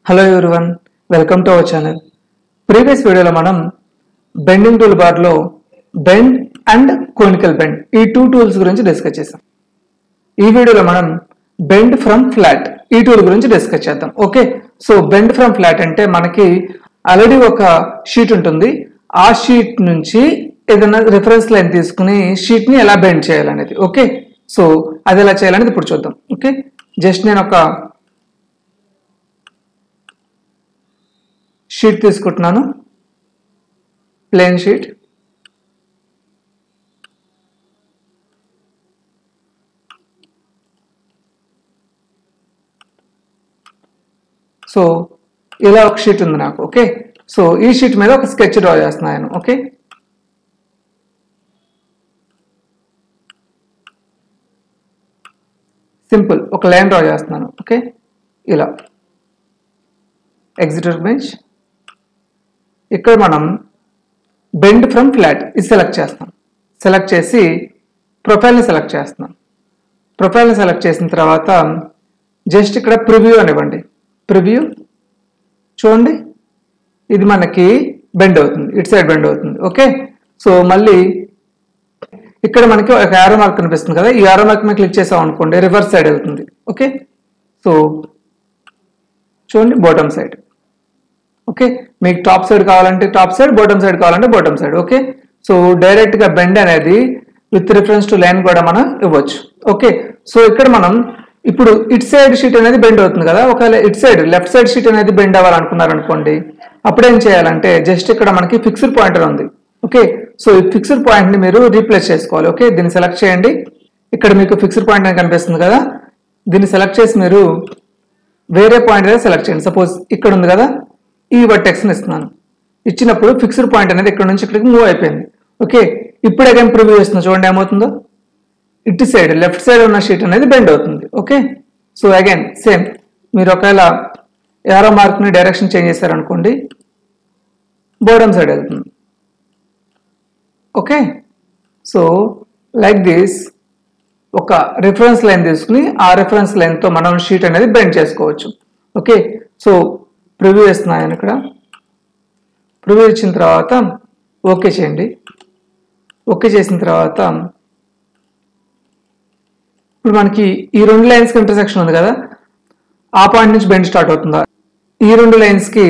Hello everyone, welcome to our channel. Previous video lo manam bending toolbar lo bend and conical bend ee two tools gurinchi discuss chesam. Ee video lo manam bend from flat ee tool gurinchi discuss cheddam. Okay, so bend from flat ante manaki already oka sheet untundi. Aa sheet nunchi ఏదైనా reference line తీసుకుని sheet ని ఎలా bend చేయాలనేది. Okay, so అది ఎలా చేయాలనేది ఇప్పుడు చూద్దాం. ఓకే, జస్ట్ నేను ఒక షీట్ తీసుకుంటున్నాను, ప్లేన్ షీట్. సో ఇలా ఒక షీట్ ఉంది నాకు. ఓకే, సో ఈ షీట్ మీద ఒక స్కెచ్ డ్రా చేస్తున్నాను. ఓకే, సింపుల్ ఒక లైన్ డ్రా చేస్తున్నాను. ఓకే, ఇలా ఎగ్జిట్ బెంచ్. ఇక్కడ మనం బెండ్ ఫ్రమ్ ఫ్లాట్ ఇది సెలెక్ట్ చేస్తాం. సెలెక్ట్ చేసి ప్రొఫైల్ని సెలెక్ట్ చేస్తున్నాం. ప్రొఫైల్ని సెలెక్ట్ చేసిన తర్వాత జస్ట్ ఇక్కడ ప్రివ్యూ అనివ్వండి. ప్రివ్యూ చూడండి, ఇది మనకి బెండ్ అవుతుంది, ఇటు సైడ్ బెండ్ అవుతుంది. ఓకే, సో మళ్ళీ ఇక్కడ మనకి ఒక యారో మార్క్ కనిపిస్తుంది కదా, ఈ యారో మార్క్ మీద క్లిక్ చేసాం అనుకోండి రివర్స్ సైడ్ వెళ్తుంది. ఓకే, సో చూడండి బాటమ్ సైడ్. ఓకే, మీకు టాప్ సైడ్ కావాలంటే టాప్ సైడ్, బాటమ్ సైడ్ కావాలంటే bottom side. Okay, so direct గా బెండ్ అనేది విత్ రిఫరెన్స్ టు లైన్ కూడా మనం ఇవ్వచ్చు. ఓకే, సో ఇక్కడ మనం ఇప్పుడు ఇట్ సైడ్ షీట్ అనేది బెండ్ అవుతుంది కదా, ఒకవేళ it side left side sheet అనేది బెండ్ అవ్వాలనుకున్నారనుకోండి, అప్పుడు ఏం చేయాలంటే జస్ట్ ఇక్కడ మనకి ఫిక్స్డ్ పాయింటర్ ఉంది. ఓకే, సో ఈ ఫిక్స్డ్ పాయింట్ ని మీరు రీప్లేస్ చేసుకోవాలి. ఓకే, దీన్ని సెలెక్ట్ చేయండి. ఇక్కడ మీకు ఫిక్స్డ్ పాయింట్ అని కనిపిస్తుంది కదా, దీన్ని సెలెక్ట్ చేసి మీరు వేరే పాయింట్ అనేది సెలెక్ట్ చేయండి. సపోజ్ ఇక్కడ ఉంది కదా, ఈ వర్టెక్స్ ని ఇస్తున్నాను. ఇచ్చినప్పుడు ఫిక్స్డ్ పాయింట్ అనేది ఇక్కడ నుంచి ఇక్కడికి మూవ్ అయిపోయింది. ఓకే, ఇప్పుడు అగైన్ ప్రివ్యూ చేస్తున్నా, చూడండి ఏమవుతుందో. ఇటు సైడ్ లెఫ్ట్ సైడ్ ఉన్న షీట్ అనేది బెండ్ అవుతుంది. ఓకే, సో అగైన్ సేమ్ మీరు ఒకవేళ యారో మార్క్ ని డైరెక్షన్ చేంజ్ చేశారనుకోండి బాటమ్ సైడ్ వెళ్తుంది. ఓకే, సో లైక్ దిస్ ఒక రిఫరెన్స్ లైన్ తీసుకుని ఆ రిఫరెన్స్ లైన్తో మనం షీట్ అనేది బెండ్ చేసుకోవచ్చు. ఓకే, సో ప్రివ్యూ చేస్తున్నాను. ఇక్కడ ప్రివ్యూ ఇచ్చిన తర్వాత ఓకే చేయండి. ఓకే చేసిన తర్వాత ఇప్పుడు మనకి ఈ రెండు లైన్స్కి ఇంటర్సెక్షన్ ఉంది కదా, ఆ పాయింట్ నుంచి బెండ్ స్టార్ట్ అవుతుందా, ఈ రెండు లైన్స్కి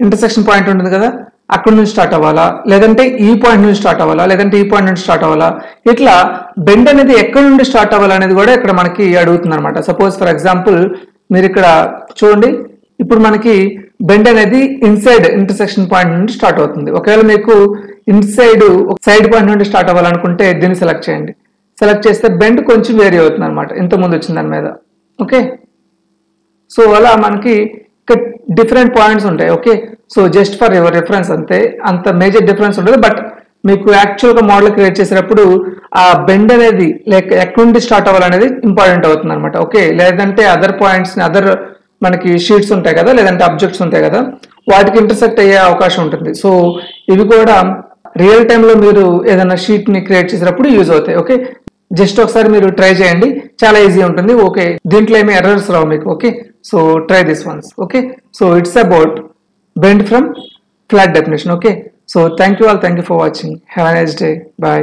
ఇంటర్సెక్షన్ పాయింట్ ఉంటుంది కదా, అక్కడ నుంచి స్టార్ట్ అవ్వాలా, లేదంటే ఈ పాయింట్ నుంచి స్టార్ట్ అవ్వాలా, లేదంటే ఈ పాయింట్ నుంచి స్టార్ట్ అవ్వాలా, ఇట్లా బెండ్ అనేది ఎక్కడ నుండి స్టార్ట్ అవ్వాలనేది కూడా ఇక్కడ మనకి అడుగుతుంది అనమాట. సపోజ్ ఫర్ ఎగ్జాంపుల్ మీరు ఇక్కడ చూడండి, ఇప్పుడు మనకి బెండ్ అనేది ఇన్సైడ్ ఇంటర్సెక్షన్ పాయింట్ నుండి స్టార్ట్ అవుతుంది. ఒకవేళ మీకు ఇన్సైడ్ సైడ్ పాయింట్ నుండి స్టార్ట్ అవ్వాలనుకుంటే దీన్ని సెలెక్ట్ చేయండి. సెలెక్ట్ చేస్తే బెండ్ కొంచెం వేరీ అవుతుంది అనమాట, ఇంతకుముందు వచ్చిన దాని మీద. ఓకే, సో అలా మనకి ఇక్కడ డిఫరెంట్ పాయింట్స్ ఉంటాయి. Okay, so just for your reference అంతే, అంత మేజర్ డిఫరెన్స్ ఉంటుంది. బట్ మీకు యాక్చువల్గా మోడల్ క్రియేట్ చేసేటప్పుడు ఆ బెండ్ అనేది లైక్ ఎక్కడి నుండి స్టార్ట్ అవ్వాలనేది ఇంపార్టెంట్ అవుతుంది అనమాట. ఓకే, లేదంటే అదర్ పాయింట్స్ అదర్ మనకి షీట్స్ ఉంటాయి కదా, లేదంటే అబ్జెక్ట్స్ ఉంటాయి కదా, వాటికి ఇంటర్సెక్ట్ అయ్యే అవకాశం ఉంటుంది. సో ఇవి కూడా రియల్ టైంలో మీరు ఏదైనా షీట్ ని క్రియేట్ చేసేటప్పుడు యూజ్ అవుతాయి. ఓకే, జస్ట్ ఒకసారి మీరు ట్రై చేయండి, చాలా ఈజీ ఉంటుంది. ఓకే, దీంట్లో ఏమి ఎర్రర్స్ రావు మీకు. Okay, so try this once. Okay, so it's about bend from flat definition. Okay, so thank you all, thank you for watching, have a nice day, bye.